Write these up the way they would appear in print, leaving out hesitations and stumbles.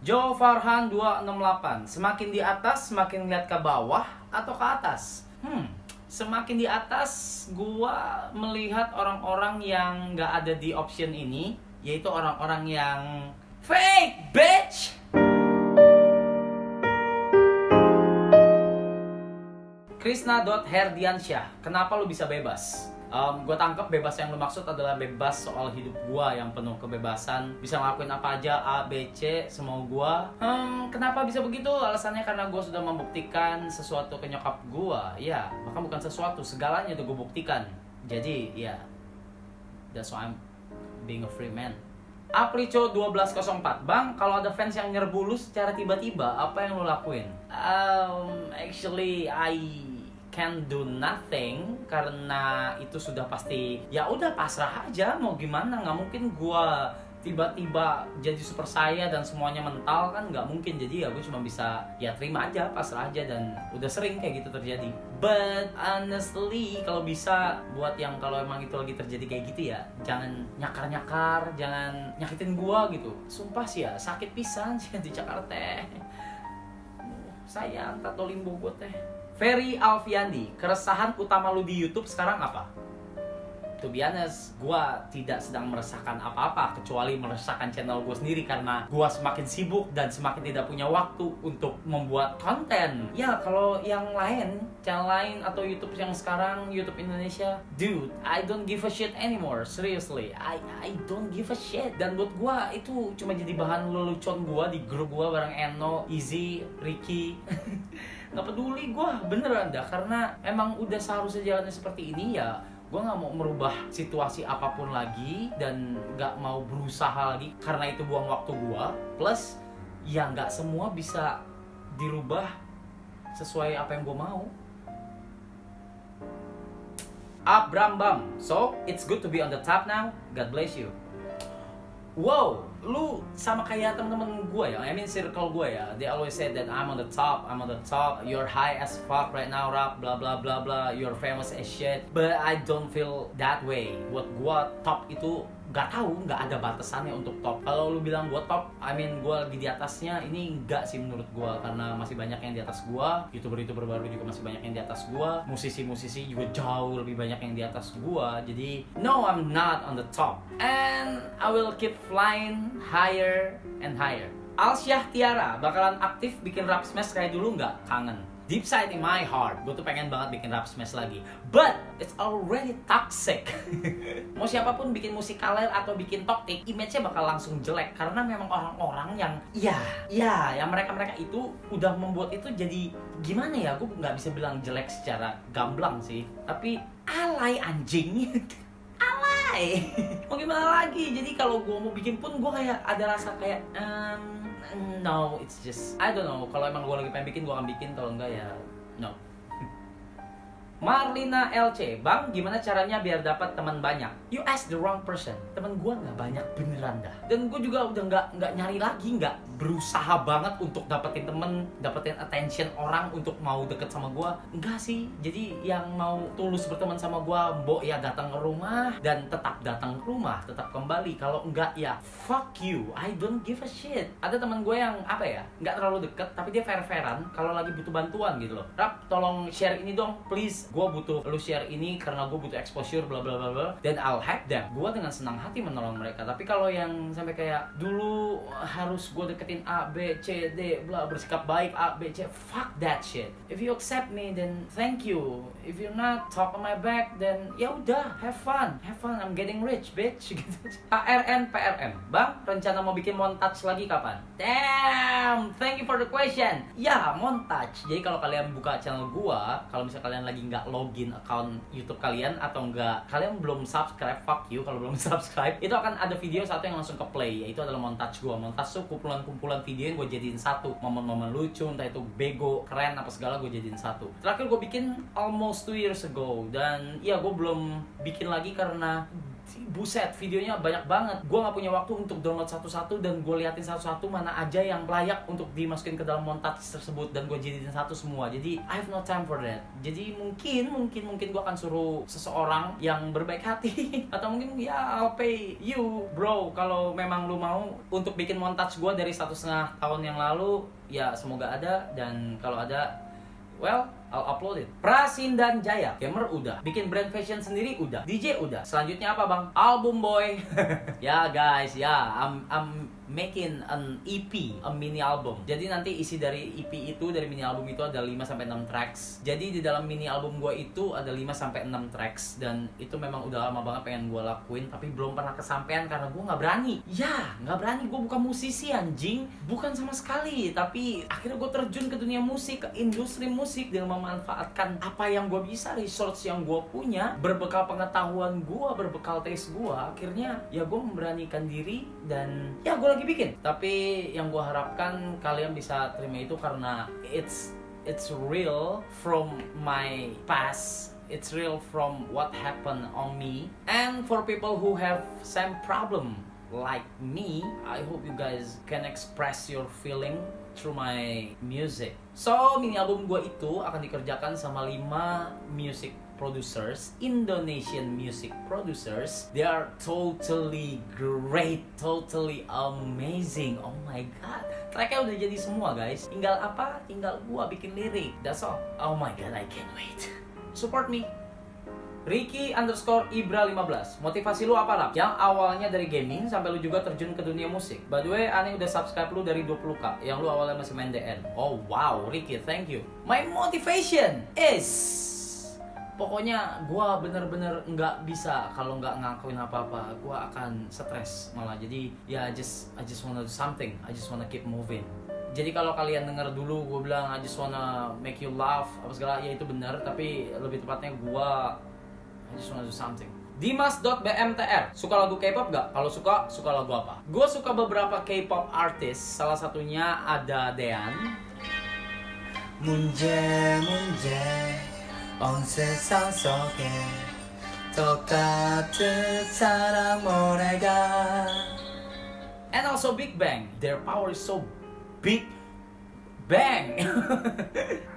Joe Farhan 268. Semakin di atas, semakin lihat ke bawah atau ke atas? Semakin di atas, gua melihat orang-orang yang nggak ada di option ini, yaitu orang-orang yang fake, bitch! Krisna.Herdiansyah, kenapa lu bisa bebas? Gue tangkap bebas yang lu maksud adalah bebas soal hidup gue yang penuh kebebasan, bisa ngelakuin apa aja, A, B, C, semau gue. Kenapa bisa begitu? Alasannya karena gue sudah membuktikan sesuatu ke nyokap gue. Ya, bahkan bukan sesuatu, segalanya udah gue buktikan. Jadi, ya, that's why I'm being a free man. Aprico 1204, Bang, kalau ada fans yang nyerbu lu secara tiba-tiba, apa yang lu lakuin? Actually, I can do nothing karena itu sudah pasti. Ya udah, pasrah aja, mau gimana? Nggak mungkin gua tiba-tiba jadi super saya dan semuanya mental, kan nggak mungkin. Jadi ya gue cuma bisa ya terima aja, pasrah aja, dan udah sering kayak gitu terjadi. But honestly, kalau bisa buat yang kalau emang itu lagi terjadi kayak gitu ya, jangan nyakar-nyakar, jangan nyakitin gua gitu. Sumpah sih ya, sakit pisan sih di Jakarta. Sayang, tato limbo gue teh. Ferry Alfiandi, keresahan utama lu di YouTube sekarang apa? To be honest, gue tidak sedang meresahkan apa-apa kecuali meresahkan channel gue sendiri karena gue semakin sibuk dan semakin tidak punya waktu untuk membuat konten. Ya kalau yang lain, channel lain atau YouTube yang sekarang, YouTube Indonesia, dude, I don't give a shit anymore. Seriously, I don't give a shit. Dan buat gue itu cuma jadi bahan lelucon gue di grup gue bareng Eno, Izzy, Ricky. Nggak peduli gue beneran dah, karena emang udah seharusnya jalannya seperti ini ya. Gue gak mau merubah situasi apapun lagi dan gak mau berusaha lagi karena itu buang waktu gue. Plus ya gak semua bisa dirubah sesuai apa yang gue mau. Abram Bam, so it's good to be on the top now. God bless you. Wow, lu sama kayak temen-temen gue ya, I mean circle gue ya. They always say that I'm on the top, you're high as fuck right now, rap, blah blah blah blah, you're famous as shit. But I don't feel that way. Buat gue top itu gak tahu, gak ada batasannya untuk top. Kalau lu bilang gue top, I mean gue lagi di atasnya, ini enggak sih menurut gue, karena masih banyak yang di atas gue. YouTuber baru juga masih banyak yang di atas gue. Musisi juga jauh lebih banyak yang di atas gue. Jadi no, I'm not on the top, and I will keep flying higher and higher. Alsyah Tiara, bakalan aktif bikin rap smash kayak dulu nggak? Kangen. Deep side in my heart, gue tuh pengen banget bikin rap smash lagi. But it's already toxic. Mau siapapun bikin musik kaler atau bikin toxic, image-nya bakal langsung jelek. Karena memang orang-orang yang yang mereka itu udah membuat itu jadi gimana ya? Gue nggak bisa bilang jelek secara gamblang sih, tapi alay anjing. Alay. Mau gimana lagi? Jadi kalau gue mau bikin pun gue kayak ada rasa kayak no, it's just I don't know. Kalau emang gue lagi pengen bikin, gue akan bikin. Kalau enggak ya no. Marlina LC, Bang, gimana caranya biar dapat teman banyak? You ask the wrong person. Temen gue nggak banyak beneran dah. Dan gue juga udah nggak nyari lagi, nggak berusaha banget untuk dapetin temen, dapetin attention orang untuk mau deket sama gue. Enggak sih. Jadi yang mau tulus berteman sama gue, mbok ya datang ke rumah dan tetap datang ke rumah, tetap kembali. Kalau enggak ya fuck you. I don't give a shit. Ada teman gue yang apa ya, nggak terlalu deket, tapi dia fair-fairan kalau lagi butuh bantuan gitu loh. Rap, tolong share ini dong, please. Gue butuh lu share ini karena gue butuh exposure, bla bla bla bla. Dan I'll help them. Gue dengan senang hati menolong mereka. Tapi kalau yang sampai kayak dulu harus gue deketin A, B, C, D, bla, bersikap baik A, B, C, fuck that shit. If you accept me, then thank you. If you're not, talk on my back, then ya udah, have fun, I'm getting rich, bitch. Gitu. PRM, Bang, rencana mau bikin montage lagi kapan? Damn, thank you for the question. Ya, montage. Jadi kalau kalian buka channel gua, kalau misalnya kalian lagi nggak login account YouTube kalian atau nggak, kalian belum subscribe, fuck you kalau belum subscribe, itu akan ada video satu yang langsung ke play, yaitu adalah montage gua. Montage tuh kumpulan video yang gue jadiin satu, momen-momen lucu, entah itu bego, keren, apa segala gue jadiin satu. Terakhir gue bikin almost 2 years ago, dan ya gue belum bikin lagi karena buset, videonya banyak banget. Gue nggak punya waktu untuk download satu-satu dan gue liatin satu-satu mana aja yang layak untuk dimasukin ke dalam montage tersebut dan gue jadiin satu semua. Jadi I have no time for that. Jadi mungkin gue akan suruh seseorang yang berbaik hati atau mungkin ya I'll pay you bro kalau memang lu mau untuk bikin montage gue dari 1,5 tahun yang lalu. Ya semoga ada, dan kalau ada, well, I'll upload it. Prasindan Jaya, gamer udah, bikin brand fashion sendiri udah, DJ udah. Selanjutnya apa bang? Album boy. Ya guys, ya I'm making an EP, a mini album. Jadi nanti isi dari EP itu, dari mini album itu ada 5-6 tracks. Jadi di dalam mini album gue itu ada 5-6 tracks, dan itu memang udah lama banget pengen gue lakuin, tapi belum pernah kesampaian karena gue nggak berani. Ya, nggak berani. Gue bukan musisi anjing, bukan sama sekali. Tapi akhirnya gue terjun ke dunia musik, ke industri musik dengan memanfaatkan apa yang gue bisa, resource yang gue punya, berbekal pengetahuan gue, berbekal taste gue. Akhirnya ya gue memberanikan diri dan ya gue lagi bikin. Tapi yang gue harapkan kalian bisa terima itu karena it's real from my past. It's real from what happened on me. And for people who have same problem like me, I hope you guys can express your feeling through my music. So, mini album gue itu akan dikerjakan sama 5 music producers, Indonesian music producers. They are totally great, totally amazing. Oh my god, tracknya udah jadi semua guys. Tinggal apa? Tinggal gua bikin lirik. That's all. Oh my god, I can't wait. Support me. Ricky_Ibra15. Motivasi lu apa Rap? Yang awalnya dari gaming sampai lu juga terjun ke dunia musik. By the way, Ani udah subscribe lu dari 20k. Yang lu awalnya masih main DN. Oh wow, Ricky, thank you. My motivation is, pokoknya gue bener-bener nggak bisa kalau nggak ngakuin apa-apa. Gue akan stres malah. Jadi ya I just wanna do something. I just wanna keep moving. Jadi kalau kalian denger dulu gue bilang I just wanna make you laugh apa segala, ya itu benar. Tapi lebih tepatnya gue I just wanna do something. Dimas.bmtr, suka lagu K-pop gak? Kalau suka lagu apa? Gue suka beberapa K-pop artis. Salah satunya ada Daean. 문제 온 세상 속에 똑같은 사랑 모래가. And also Big Bang. Their power is so big bang.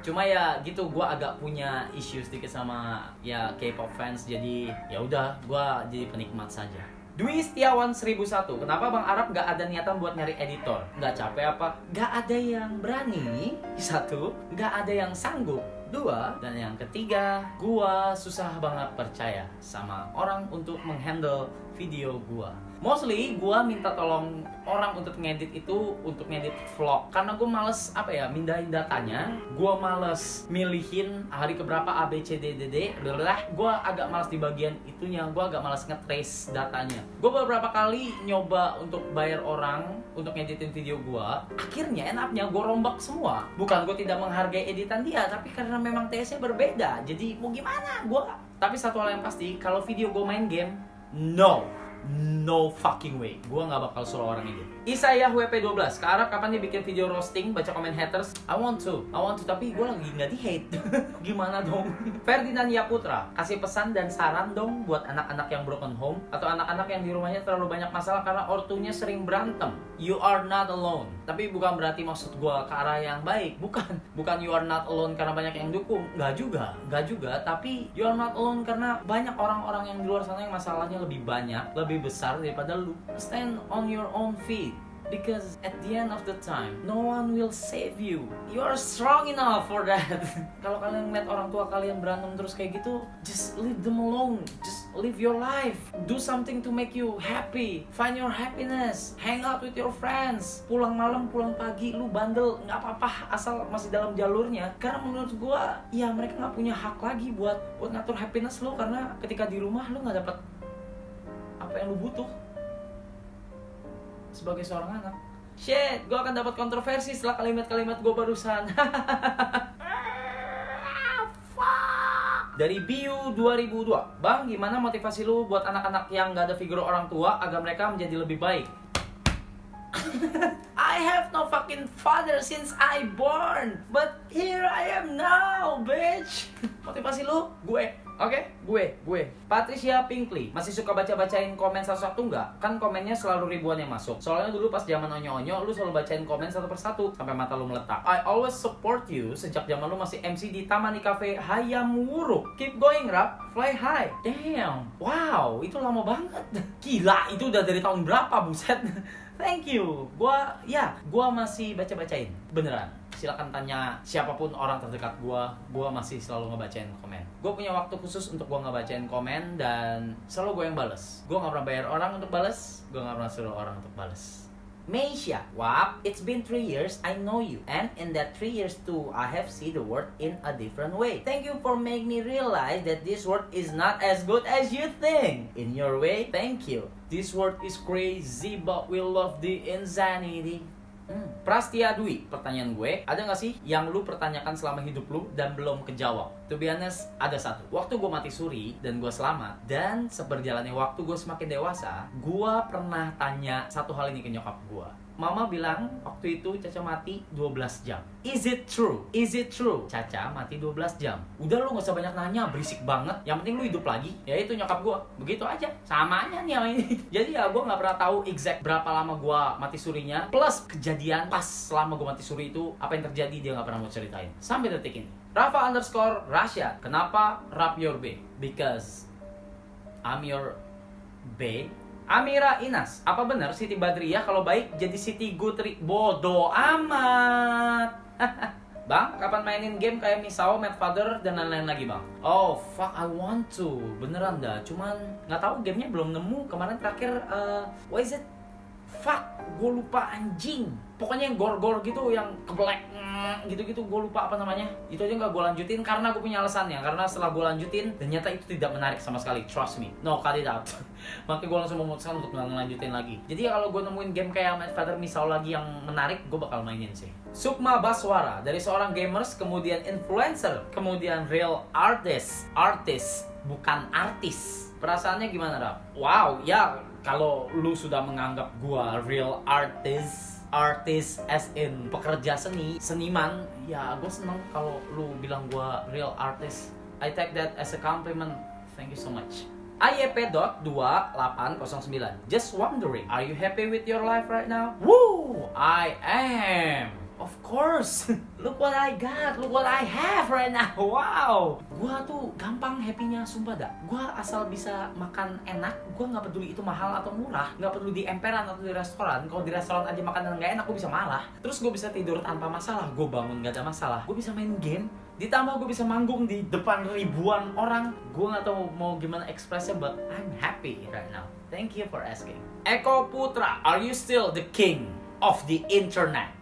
Cuma ya gitu, gue agak punya issue sedikit sama ya K-pop fans. Jadi ya udah, gue jadi penikmat saja. Dwi Setiawan 1001. Kenapa Bang Arab gak ada niatan buat nyari editor? Gak capek apa? Gak ada yang berani. 1. Gak ada yang sanggup. 2. Dan yang ketiga, gua susah banget percaya sama orang untuk menghandle video gua. Mostly gua minta tolong orang untuk ngedit itu, untuk ngedit vlog. Karena gua males mindahin datanya. Gua males milihin hari keberapa A B C D D D. Gua agak males di bagian itunya. Gua agak males nge-trace datanya. Gua beberapa kali nyoba untuk bayar orang untuk ngeditin video gua. Akhirnya enaknya gua rombak semua. Bukan gua tidak menghargai editan dia, tapi karena memang taste-nya berbeda. Jadi mau gimana gua. Tapi satu hal yang pasti, kalau video gua main game, no fucking way. Gua nggak bakal suruh orang ini. Isayah WP12. Ke Arab kapan dia bikin video roasting, baca komen haters? I want to, tapi gue lagi nggak di hate. Gimana dong? Ferdinand Yaputra. Kasih pesan dan saran dong buat anak-anak yang broken home atau anak-anak yang di rumahnya terlalu banyak masalah karena ortunya sering berantem. You are not alone. Tapi bukan berarti maksud gue ke arah yang baik. Bukan you are not alone karena banyak yang dukung. Nggak juga. Tapi you are not alone karena banyak orang-orang yang di luar sana yang masalahnya lebih banyak, lebih besar daripada lu. Stand on your own feet. Because at the end of the time, no one will save you. You are strong enough for that. Kalau kalian ngeliat orang tua kalian berantem terus kayak gitu, just leave them alone. Just live your life. Do something to make you happy. Find your happiness. Hang out with your friends. Pulang malam, pulang pagi, lu bandel, nggak apa-apa asal masih dalam jalurnya. Karena menurut gua, ya mereka nggak punya hak lagi buat ngatur happiness lu, karena ketika di rumah lu nggak dapet apa yang lu butuh sebagai seorang anak. Shit, gue akan dapat kontroversi setelah kalimat-kalimat gue barusan. Dari Biu 2002. Bang, gimana motivasi lu buat anak-anak yang gak ada figur orang tua agar mereka menjadi lebih baik? I have no fucking father since I born, but here I am now, bitch. Motivasi lu, gue. Oke, gue. Patricia Pinkley, masih suka baca-bacain komen satu-satu nggak? Kan komennya selalu ribuan yang masuk. Soalnya dulu pas zaman onyo-onyo, lu selalu bacain komen satu persatu sampai mata lu meletak. I always support you sejak zaman lu masih MC di Taman di Cafe Hayamuruk. Keep going, Rap. Fly high. Damn. Wow, itu lama banget. Gila, itu udah dari tahun berapa, buset. Thank you. Gua masih baca-bacain. Beneran. Silakan tanya siapapun orang terdekat gua masih selalu ngebacain komen. Gua punya waktu khusus untuk gua ngebacain komen dan selalu gua yang bales. Gua nggak pernah bayar orang untuk bales, gua nggak pernah suruh orang untuk bales. Meisha, Wap, it's been 3 years I know you, and in that 3 years too, I have seen the world in a different way. Thank you for making me realize that this world is not as good as you think. In your way, thank you. This world is crazy, but we love the insanity. Prastia Dwi, pertanyaan gue, ada gak sih yang lu pertanyakan selama hidup lu dan belum kejawab? To be honest, ada satu. Waktu gue mati suri dan gue selamat, dan seberjalannya waktu gue semakin dewasa, gue pernah tanya satu hal ini ke nyokap gue. Mama bilang waktu itu Caca mati 12 jam. Is it true? Is it true? Caca mati 12 jam. Udah lu gak usah banyak nanya, berisik banget. Yang penting lu hidup lagi. Ya itu nyokap gue. Begitu aja. Sama aja nih yang ini. Jadi ya gue gak pernah tahu exact berapa lama gue mati surinya. Plus kejadian pas selama gue mati suri itu, apa yang terjadi dia gak pernah mau ceritain. Sampai detik ini. Rafa_Rasya. Kenapa Rap Your Bae? Because I'm your bae. Amira Inas, apa benar Siti Badriah kalau baik jadi Siti Gutri? Bodoh amat. Bang, kapan mainin game kayak Misao, Mad Father, dan lain-lain lagi bang? Oh, fuck, I want to. Beneran dah, cuman nggak tahu gamenya belum nemu. Kemarin terakhir, what is it? Fuck, gue lupa anjing. Pokoknya yang gore-gore gitu, yang keblek gitu-gitu, gue lupa apa namanya. Itu aja nggak gue lanjutin karena gue punya alasannya. Karena setelah gue lanjutin, ternyata itu tidak menarik sama sekali. Trust me, no, cut it out. Makanya gue langsung memutuskan untuk nggak ngelanjutin lagi. Jadi ya kalau gue nemuin game kayak Mad Father misal lagi yang menarik, gue bakal mainin sih. Sukma Baswara, dari seorang gamers, kemudian influencer, kemudian real artist bukan artis. Perasaannya gimana, Rap? Wow, ya kalau lu sudah menganggap gua real artist as in pekerja seniman, ya gua seneng kalau lu bilang gua real artist. I take that as a compliment. Thank you so much. AYP.2809, just wondering, are you happy with your life right now? Woo! I am. Of course. Look what I got. Look what I have right now. Wow. Gua tuh gampang happy-nya, sumpah dah. Gua asal bisa makan enak, gua nggak peduli itu mahal atau murah, nggak peduli di emperan atau di restoran. Kalau di restoran aja makanan nggak enak, gua bisa marah. Terus gua bisa tidur tanpa masalah, gua bangun nggak ada masalah. Gua bisa main game, ditambah gua bisa manggung di depan ribuan orang. Gua nggak tahu mau gimana ekspresnya, but I'm happy right now. Thank you for asking. Eko Putra, are you still the king of the internet?